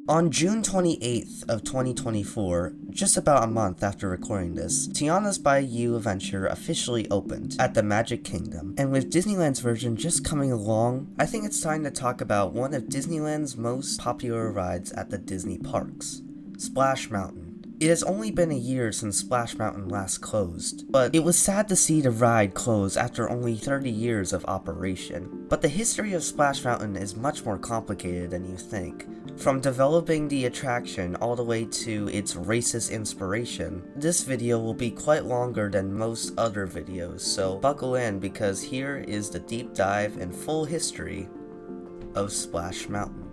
On June 28th of 2024, just about a month after recording this, Tiana's Bayou Adventure officially opened at the Magic Kingdom, and with Disneyland's version just coming along, I think it's time to talk about one of Disneyland's most popular rides at the Disney parks, Splash Mountain. It has only been a year since Splash Mountain last closed, but it was sad to see the ride close after only 30 years of operation. But the history of Splash Mountain is much more complicated than you think. From developing the attraction all the way to its racist inspiration, this video will be quite longer than most other videos, so buckle in because here is the deep dive and full history of Splash Mountain.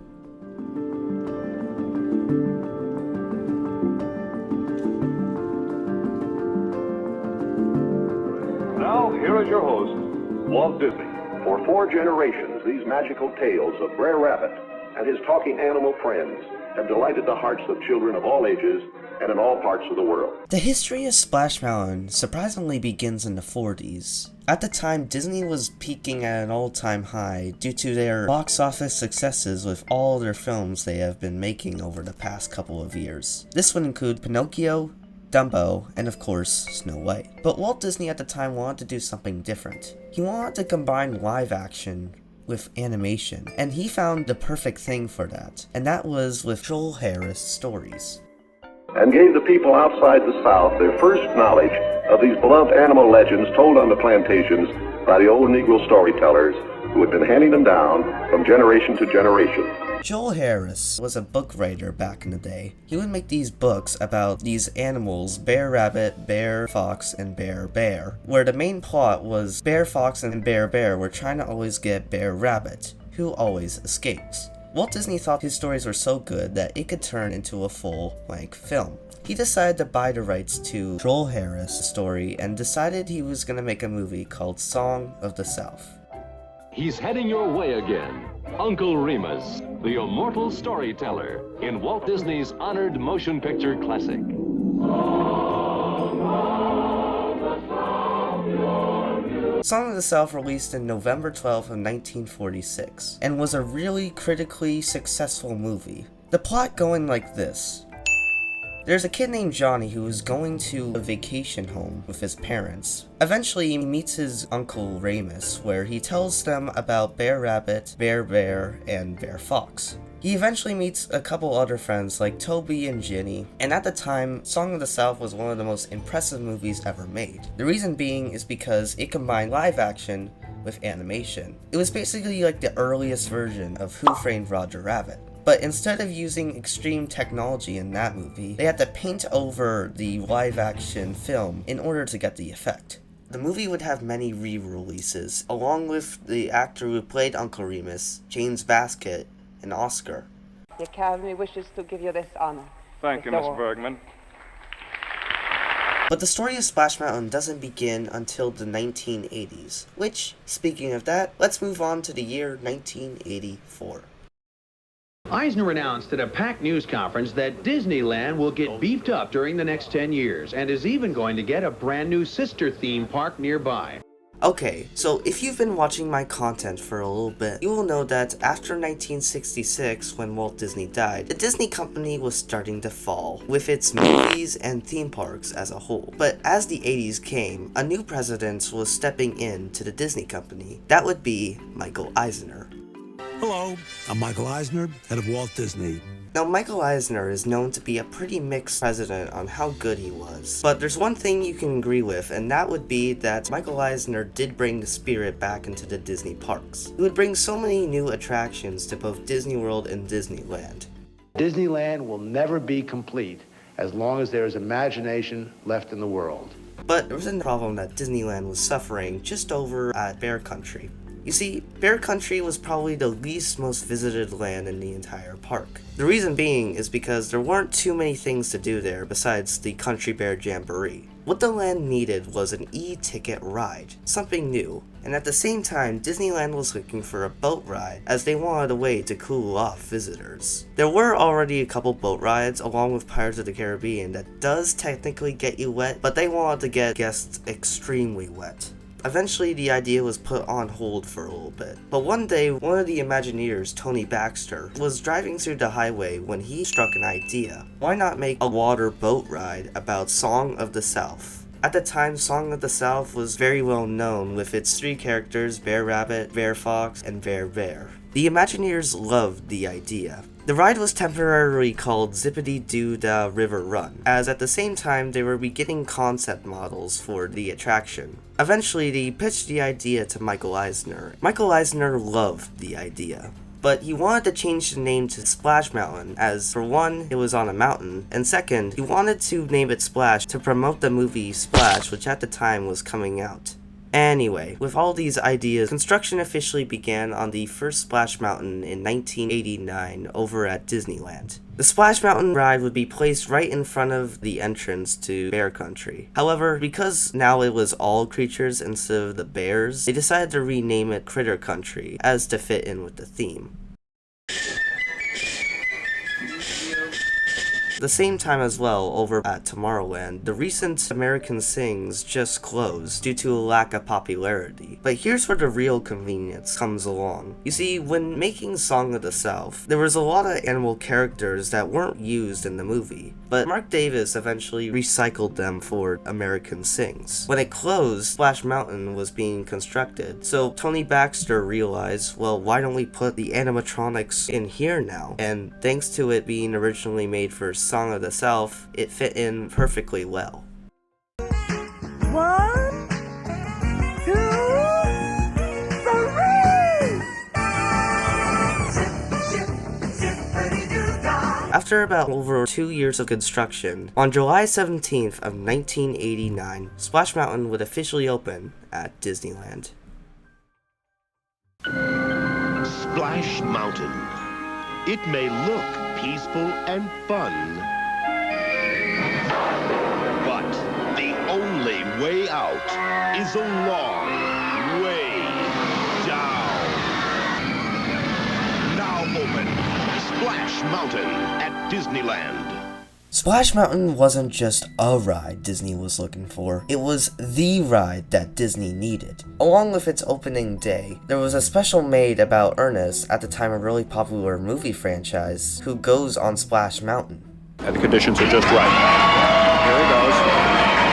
Now, here is your host, Walt Disney. For 4 generations, these magical tales of Brer Rabbit and his talking animal friends have delighted the hearts of children of all ages and in all parts of the world. The history of Splash Mountain surprisingly begins in the 40s. At the time, Disney was peaking at an all-time high due to their box office successes with all their films they have been making over the past couple of years. This would include Pinocchio, Dumbo, and of course, Snow White. But Walt Disney at the time wanted to do something different. He wanted to combine live action with animation, and he found the perfect thing for that, and that was with Joel Harris stories. And gave the people outside the South their first knowledge of these beloved animal legends told on the plantations by the old Negro storytellers who had been handing them down from generation to generation. Joel Harris was a book writer back in the day. He would make these books about these animals, Bear Rabbit, Bear Fox, and Bear Bear, where the main plot was Bear Fox and Bear Bear were trying to always get Bear Rabbit, who always escapes. Walt Disney thought his stories were so good that it could turn into a full-length film. He decided to buy the rights to Joel Harris' story and decided he was going to make a movie called Song of the South. He's heading your way again. Uncle Remus, the immortal storyteller in Walt Disney's honored motion picture classic. Song of the South released in November 12th of 1946 and was a really critically successful movie. The plot going like this. There's a kid named Johnny who is going to a vacation home with his parents. Eventually, he meets his Uncle Remus, where he tells them about Bear Rabbit, Bear Bear, and Bear Fox. He eventually meets a couple other friends like Toby and Ginny, and at the time, Song of the South was one of the most impressive movies ever made. The reason being is because it combined live action with animation. It was basically like the earliest version of Who Framed Roger Rabbit. But instead of using extreme technology in that movie, they had to paint over the live-action film in order to get the effect. The movie would have many re-releases, along with the actor who played Uncle Remus, James Baskett, and Oscar. The Academy wishes to give you this honor. Thank you, Miss Bergman. But the story of Splash Mountain doesn't begin until the 1980s, which, speaking of that, let's move on to the year 1984. Eisner announced at a packed news conference that Disneyland will get beefed up during the next 10 years and is even going to get a brand new sister theme park nearby. Okay, so if you've been watching my content for a little bit, you will know that after 1966, when Walt Disney died, the Disney company was starting to fall, with its movies and theme parks as a whole. But as the 80s came, a new president was stepping in to the Disney company. That would be Michael Eisner. Hello, I'm Michael Eisner, head of Walt Disney. Now, Michael Eisner is known to be a pretty mixed president on how good he was. But there's one thing you can agree with, and that would be that Michael Eisner did bring the spirit back into the Disney parks. He would bring so many new attractions to both Disney World and Disneyland. Disneyland will never be complete as long as there is imagination left in the world. But there was a problem that Disneyland was suffering just over at Bear Country. You see, Bear Country was probably the least most visited land in the entire park. The reason being is because there weren't too many things to do there besides the Country Bear Jamboree. What the land needed was an e-ticket ride, something new, and at the same time Disneyland was looking for a boat ride as they wanted a way to cool off visitors. There were already a couple boat rides along with Pirates of the Caribbean that does technically get you wet, but they wanted to get guests extremely wet. Eventually, the idea was put on hold for a little bit. But one day, one of the Imagineers, Tony Baxter, was driving through the highway when he struck an idea. Why not make a water boat ride about Song of the South? At the time, Song of the South was very well known with its 3 characters, Bear Rabbit, Bear Fox, and Bear Bear. The Imagineers loved the idea. The ride was temporarily called Zippity-Doo-Dah River Run, as at the same time they were beginning concept models for the attraction. Eventually, they pitched the idea to Michael Eisner. Michael Eisner loved the idea, but he wanted to change the name to Splash Mountain, as for one, it was on a mountain, and second, he wanted to name it Splash to promote the movie Splash, which at the time was coming out. Anyway, with all these ideas, construction officially began on the first Splash Mountain in 1989 over at Disneyland. The Splash Mountain ride would be placed right in front of the entrance to Bear Country. However, because now it was all creatures instead of the bears, they decided to rename it Critter Country, as to fit in with the theme. The same time as well, over at Tomorrowland, the recent American Sings just closed due to a lack of popularity. But here's where the real convenience comes along. You see, when making Song of the South, there was a lot of animal characters that weren't used in the movie, but Mark Davis eventually recycled them for American Sings. When it closed, Splash Mountain was being constructed, so Tony Baxter realized, well, why don't we put the animatronics in here now? And thanks to it being originally made for Song of the South, it fit in perfectly well. 1, 2, 3! After about over 2 years of construction, on July 17th of 1989, Splash Mountain would officially open at Disneyland. Splash Mountain. It may look peaceful and fun, but the only way out is a long way down. Now open Splash Mountain at Disneyland. Splash Mountain wasn't just a ride Disney was looking for, it was the ride that Disney needed. Along with its opening day, there was a special made about Ernest, at the time a really popular movie franchise, who goes on Splash Mountain. And the conditions are just right. Here he goes.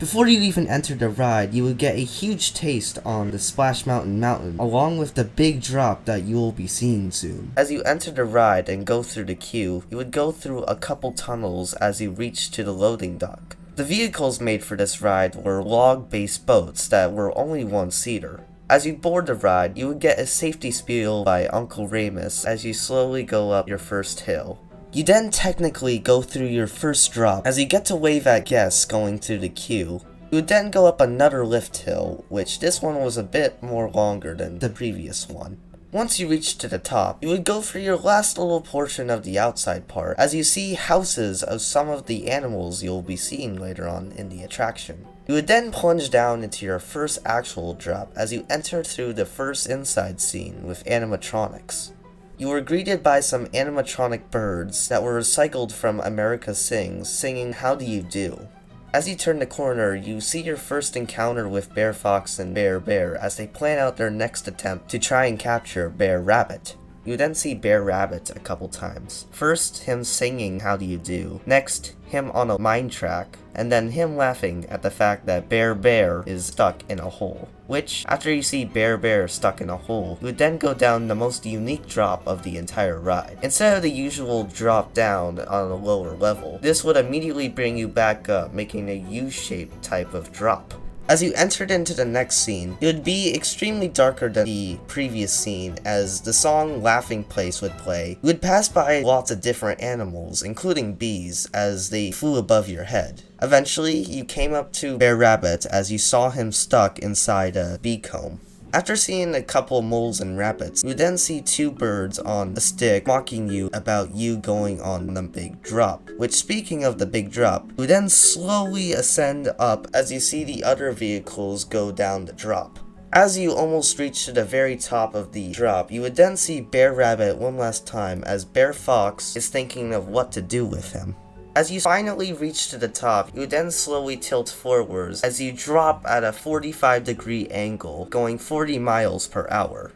Before you even entered the ride, you would get a huge taste on the Splash Mountain along with the big drop that you will be seeing soon. As you enter the ride and go through the queue, you would go through a couple tunnels as you reach to the loading dock. The vehicles made for this ride were log-based boats that were only one-seater. As you board the ride, you would get a safety spiel by Uncle Remus as you slowly go up your first hill. You then technically go through your first drop as you get to wave at guests going through the queue. You would then go up another lift hill, which this one was a bit more longer than the previous one. Once you reach to the top, you would go for your last little portion of the outside part as you see houses of some of the animals you'll be seeing later on in the attraction. You would then plunge down into your first actual drop as you enter through the first inside scene with animatronics. You were greeted by some animatronic birds that were recycled from America Sings, singing How Do You Do? As you turn the corner, you see your first encounter with Bear Fox and Bear Bear as they plan out their next attempt to try and capture Bear Rabbit. You then see Bear Rabbit a couple times. First, him singing How Do You Do? Next, him on a mine track, and then him laughing at the fact that Bear Bear is stuck in a hole. Which, after you see Bear Bear stuck in a hole, you would then go down the most unique drop of the entire ride. Instead of the usual drop down on a lower level, this would immediately bring you back up, making a U-shaped type of drop. As you entered into the next scene, it would be extremely darker than the previous scene as the song Laughing Place would play. You would pass by lots of different animals, including bees, as they flew above your head. Eventually, you came up to Bear Rabbit as you saw him stuck inside a bee comb. After seeing a couple moles and rabbits, you then see two birds on a stick mocking you about you going on the big drop. Which, speaking of the big drop, you then slowly ascend up as you see the other vehicles go down the drop. As you almost reach to the very top of the drop, you would then see Bear Rabbit one last time as Bear Fox is thinking of what to do with him. As you finally reach to the top, you would then slowly tilt forwards as you drop at a 45-degree angle, going 40 miles per hour.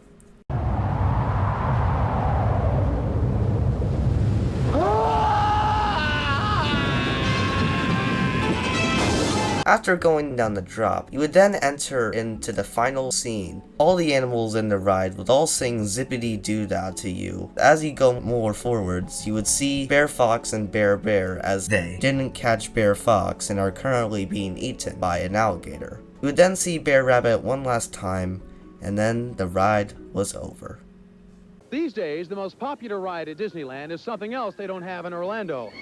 After going down the drop, you would then enter into the final scene. All the animals in the ride would all sing zippity-doo-dah to you. As you go more forwards, you would see Bear Fox and Bear Bear as they didn't catch Bear Fox and are currently being eaten by an alligator. You would then see Bear Rabbit one last time, and then the ride was over. These days, the most popular ride at Disneyland is something else they don't have in Orlando.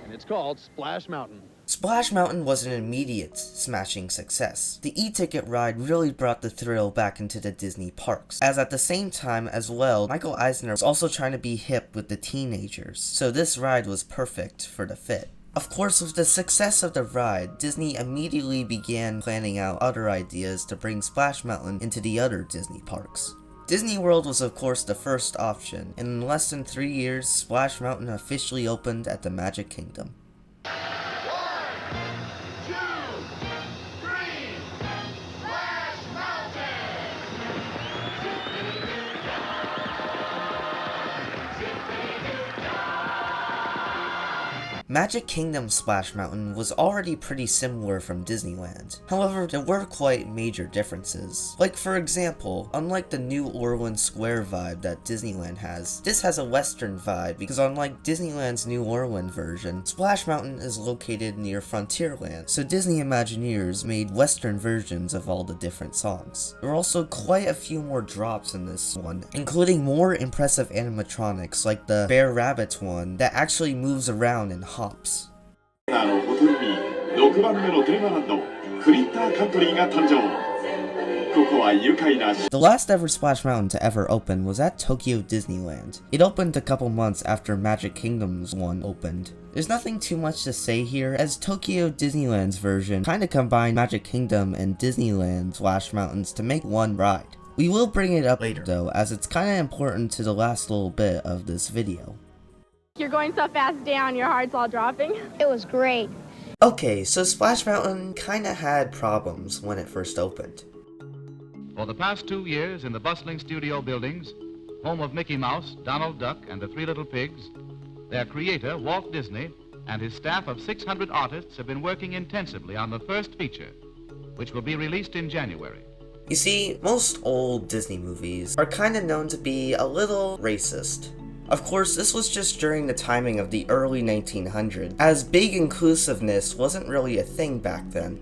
And it's called Splash Mountain. Splash Mountain was an immediate smashing success. The e-ticket ride really brought the thrill back into the Disney parks, as at the same time as well, Michael Eisner was also trying to be hip with the teenagers, so this ride was perfect for the fit. Of course, with the success of the ride, Disney immediately began planning out other ideas to bring Splash Mountain into the other Disney parks. Disney World was of course the first option, and in less than 3 years, Splash Mountain officially opened at the Magic Kingdom. Magic Kingdom Splash Mountain was already pretty similar from Disneyland. However, there were quite major differences. Like for example, unlike the New Orleans Square vibe that Disneyland has, this has a Western vibe because unlike Disneyland's New Orleans version, Splash Mountain is located near Frontierland, so Disney Imagineers made Western versions of all the different songs. There were also quite a few more drops in this one, including more impressive animatronics like the Bear Rabbit one that actually moves around and hops. The last ever Splash Mountain to ever open was at Tokyo Disneyland. It opened a couple months after Magic Kingdom's one opened. There's nothing too much to say here, as Tokyo Disneyland's version kinda combined Magic Kingdom and Disneyland Splash Mountains to make one ride. We will bring it up later though, as it's kinda important to the last little bit of this video. You're going so fast down, your heart's all dropping. It was great. Okay, so Splash Mountain kinda had problems when it first opened. For the past 2 years in the bustling studio buildings, home of Mickey Mouse, Donald Duck, and the Three Little Pigs, their creator, Walt Disney, and his staff of 600 artists have been working intensively on the first feature, which will be released in January. You see, most old Disney movies are kinda known to be a little racist. Of course, this was just during the timing of the early 1900s, as big inclusiveness wasn't really a thing back then.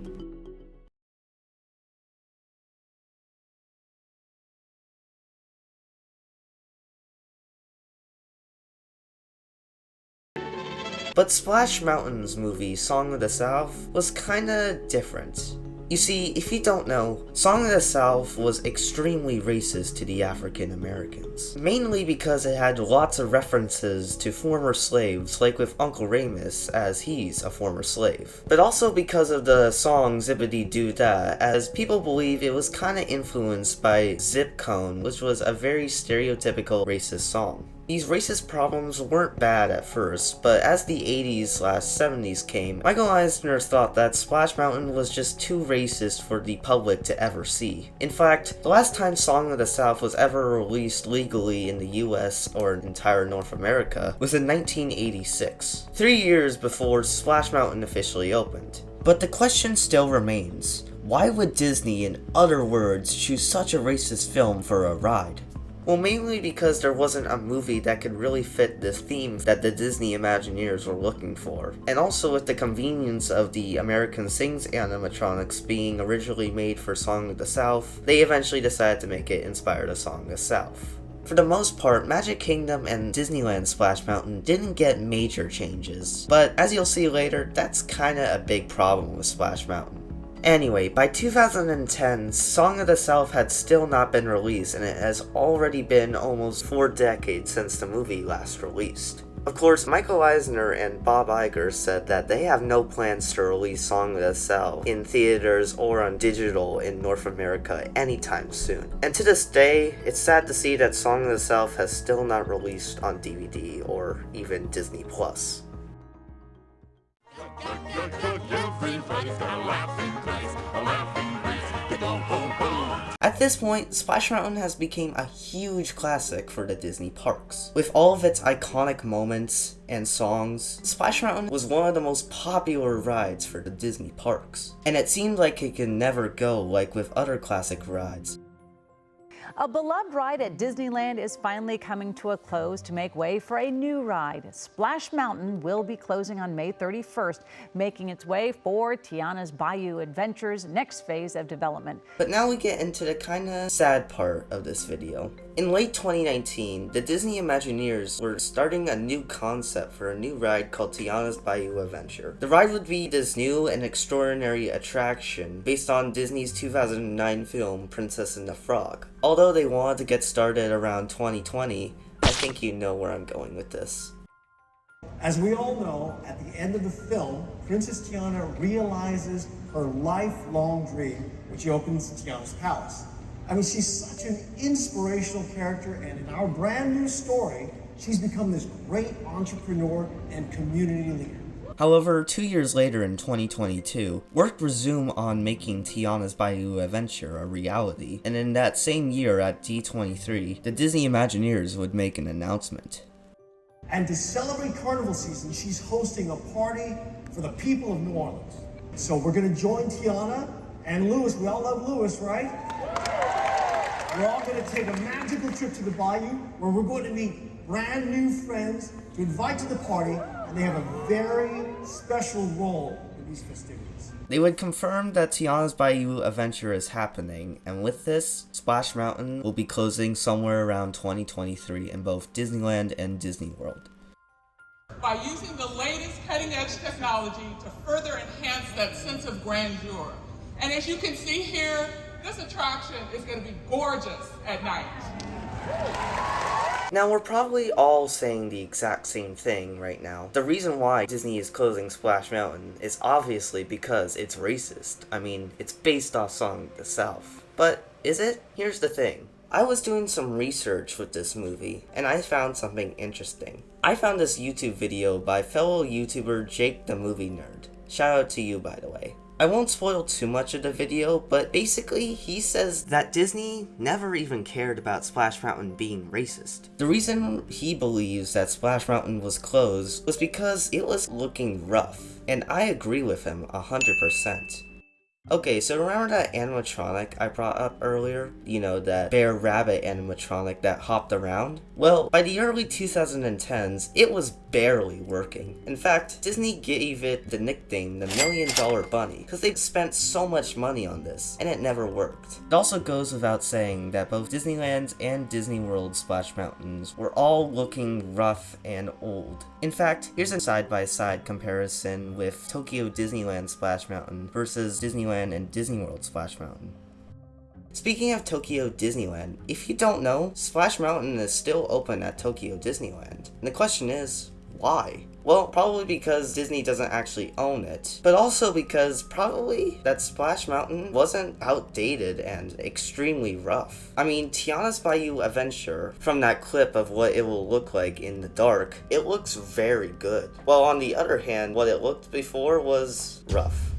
But Splash Mountain's movie, Song of the South, was kinda different. You see, if you don't know, Song of the South was extremely racist to the African Americans. Mainly because it had lots of references to former slaves, like with Uncle Remus, as he's a former slave. But also because of the song Zippity Doo Dah, as people believe it was kinda influenced by Zip Cone, which was a very stereotypical racist song. These racist problems weren't bad at first, but as the 80s/70s came, Michael Eisner thought that Splash Mountain was just too racist for the public to ever see. In fact, the last time Song of the South was ever released legally in the US or entire North America was in 1986, 3 years before Splash Mountain officially opened. But the question still remains, why would Disney, in other words, choose such a racist film for a ride? Well, mainly because there wasn't a movie that could really fit the theme that the Disney Imagineers were looking for. And also with the convenience of the American Sings animatronics being originally made for Song of the South, they eventually decided to make it inspired of Song of the South. For the most part, Magic Kingdom and Disneyland Splash Mountain didn't get major changes, but as you'll see later, that's kinda a big problem with Splash Mountain. Anyway, by 2010, Song of the South had still not been released, and it has already been almost 4 decades since the movie last released. Of course, Michael Eisner and Bob Iger said that they have no plans to release Song of the South in theaters or on digital in North America anytime soon. And to this day, it's sad to see that Song of the South has still not released on DVD or even Disney+. At this point, Splash Mountain has become a huge classic for the Disney parks. With all of its iconic moments and songs, Splash Mountain was one of the most popular rides for the Disney parks. And it seemed like it could never go like with other classic rides. A beloved ride at Disneyland is finally coming to a close to make way for a new ride. Splash Mountain will be closing on May 31st, making its way for Tiana's Bayou Adventure's next phase of development. But now we get into the kinda sad part of this video. In late 2019, the Disney Imagineers were starting a new concept for a new ride called Tiana's Bayou Adventure. The ride would be this new and extraordinary attraction based on Disney's 2009 film Princess and the Frog. Although they wanted to get started around 2020, I think you know where I'm going with this. As we all know, at the end of the film, Princess Tiana realizes her lifelong dream, when she opens Tiana's palace. I mean, she's such an inspirational character, and in our brand new story, she's become this great entrepreneur and community leader. However, 2 years later in 2022, work resumed on making Tiana's Bayou Adventure a reality, and in that same year at D23, the Disney Imagineers would make an announcement. And to celebrate Carnival season, she's hosting a party for the people of New Orleans. So we're gonna join Tiana and Louis. We all love Louis, right? We're all gonna take a magical trip to the Bayou where we're going to meet brand new friends to invite to the party, and they have a very special role in these festivities. They would confirm that Tiana's Bayou Adventure is happening, and with this, Splash Mountain will be closing somewhere around 2023 in both Disneyland and Disney World. By using the latest cutting-edge technology to further enhance that sense of grandeur. And as you can see here, this attraction is going to be gorgeous at night. Now, we're probably all saying the exact same thing right now. The reason why Disney is closing Splash Mountain is obviously because it's racist. I mean, it's based off Song of the South. But is it? Here's the thing. I was doing some research with this movie, and I found something interesting. I found this YouTube video by fellow YouTuber Jake the Movie Nerd. Shout out to you, by the way. I won't spoil too much of the video, but basically he says that Disney never even cared about Splash Mountain being racist. The reason he believes that Splash Mountain was closed was because it was looking rough, and I agree with him 100%. Okay, so remember that animatronic I brought up earlier? You know, that bear rabbit animatronic that hopped around? Well, by the early 2010s, it was barely working. In fact, Disney gave it the nickname the $1 Million Bunny, because they spent so much money on this, and it never worked. It also goes without saying that both Disneyland and Disney World Splash Mountains were all looking rough and old. In fact, here's a side-by-side comparison with Tokyo Disneyland Splash Mountain versus Disneyland and Disney World Splash Mountain. Speaking of Tokyo Disneyland, if you don't know, Splash Mountain is still open at Tokyo Disneyland. And the question is, why? Well, probably because Disney doesn't actually own it, but also because probably that Splash Mountain wasn't outdated and extremely rough. I mean, Tiana's Bayou Adventure, from that clip of what it will look like in the dark, it looks very good. While on the other hand, what it looked before was rough.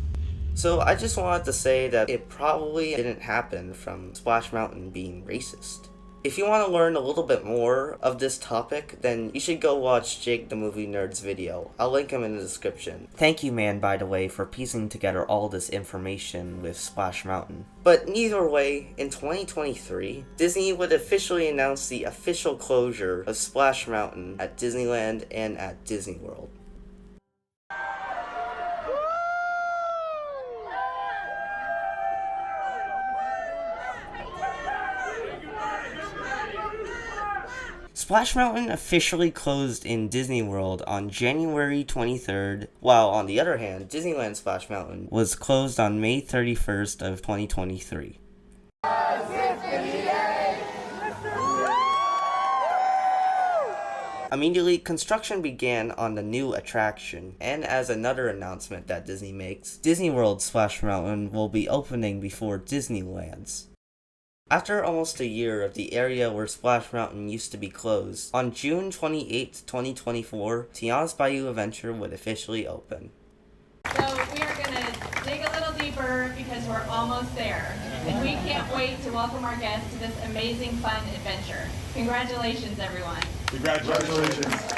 So I just wanted to say that it probably didn't happen from Splash Mountain being racist. If you want to learn a little bit more of this topic, then you should go watch Jake the Movie Nerd's video. I'll link him in the description. Thank you, man, by the way, for piecing together all this information with Splash Mountain. But either way, in 2023, Disney would officially announce the official closure of Splash Mountain at Disneyland and at Disney World. Splash Mountain officially closed in Disney World on January 23rd, while on the other hand, Disneyland Splash Mountain was closed on May 31st of 2023. Immediately, construction began on the new attraction, and as another announcement that Disney makes, Disney World Splash Mountain will be opening before Disneyland's. After almost a year of the area where Splash Mountain used to be closed, on June 28, 2024, Tiana's Bayou Adventure would officially open. So order because we're almost there. And we can't wait to welcome our guests to this amazing, fun adventure. Congratulations, everyone. Congratulations.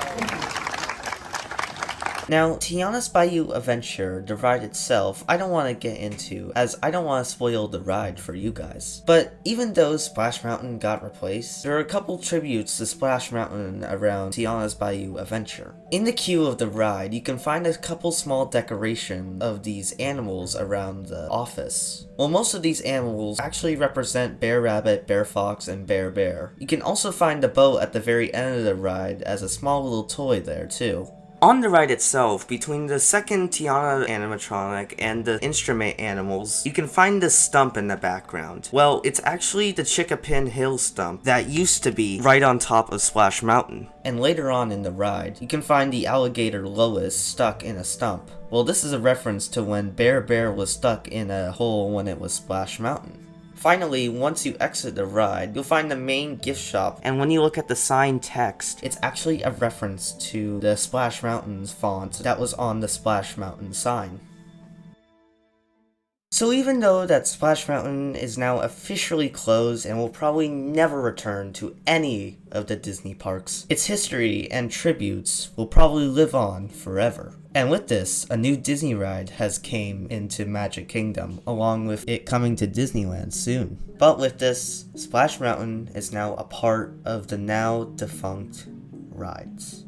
Now, Tiana's Bayou Adventure, the ride itself, I don't want to get into, as I don't want to spoil the ride for you guys. But even though Splash Mountain got replaced, there are a couple tributes to Splash Mountain around Tiana's Bayou Adventure. In the queue of the ride, you can find a couple small decorations of these animals around the office. Well, most of these animals actually represent Bear Rabbit, Bear Fox, and Bear Bear. You can also find the boat at the very end of the ride as a small little toy there too. On the ride itself, between the second Tiana animatronic and the instrument animals, you can find this stump in the background. Well, it's actually the Chickapin Hill stump that used to be right on top of Splash Mountain. And later on in the ride, you can find the alligator Lois stuck in a stump. Well, this is a reference to when Bear Bear was stuck in a hole when it was Splash Mountain. Finally, once you exit the ride, you'll find the main gift shop, and when you look at the sign text, it's actually a reference to the Splash Mountain's font that was on the Splash Mountain sign. So even though that Splash Mountain is now officially closed and will probably never return to any of the Disney parks, its history and tributes will probably live on forever. And with this, a new Disney ride has came into Magic Kingdom, along with it coming to Disneyland soon. But with this, Splash Mountain is now a part of the now defunct rides.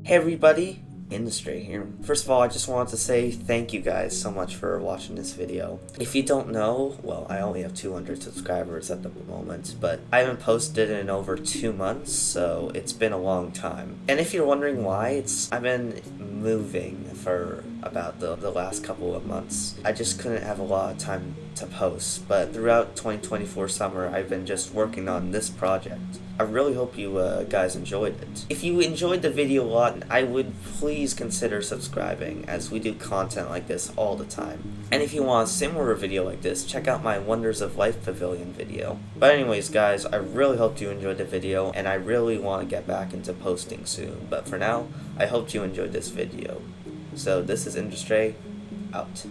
Hey everybody, Industrai here. First of all, I just wanted to say thank you guys so much for watching this video. If you don't know, well, I only have 200 subscribers at the moment, but I haven't posted in over 2 months, so it's been a long time. And if you're wondering why, I've been moving for about the last couple of months. I just couldn't have a lot of time to post, but throughout 2024 summer, I've been just working on this project. I really hope you guys enjoyed it. If you enjoyed the video a lot, I would please consider subscribing, as we do content like this all the time. And if you want a similar video like this, check out my Wonders of Life Pavilion video. But anyways guys, I really hope you enjoyed the video, and I really want to get back into posting soon. But for now, I hope you enjoyed this video. So this is Industrai, out.